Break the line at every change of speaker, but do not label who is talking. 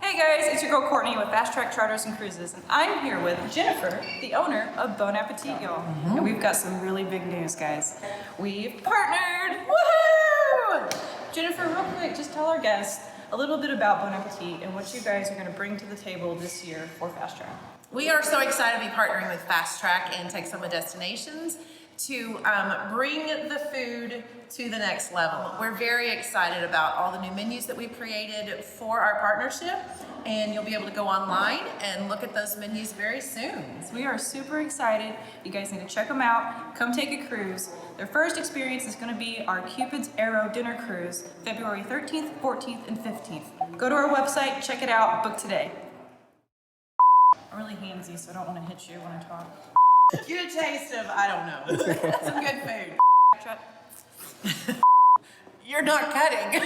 Hey guys, it's your girl Courtney with Fastrac Charters and Cruises, and I'm here with Jennifer, the owner of Bon Appetit, y'all. And we've got some really big news, guys. We've partnered! Woohoo! Jennifer, real quick, just tell our guests a little bit about Bon Appetit and what you guys are going to bring to the table this year for Fastrac.
We are so excited to be partnering with Fastrac and Texoma Destinations to bring the food to the next level. We're very excited about all the new menus that we've created for our partnership, and you'll be able to go online and look at those menus very soon.
So we are super excited. You guys need to check them out. Come take a cruise. Their first experience is going to be our Cupid's Arrow dinner cruise, February 13th, 14th, and 15th. Go to our website, check it out, book today. I'm really handsy, so I don't want to hit you when I talk.
Get a taste of, I don't know, some good food. You're not cutting.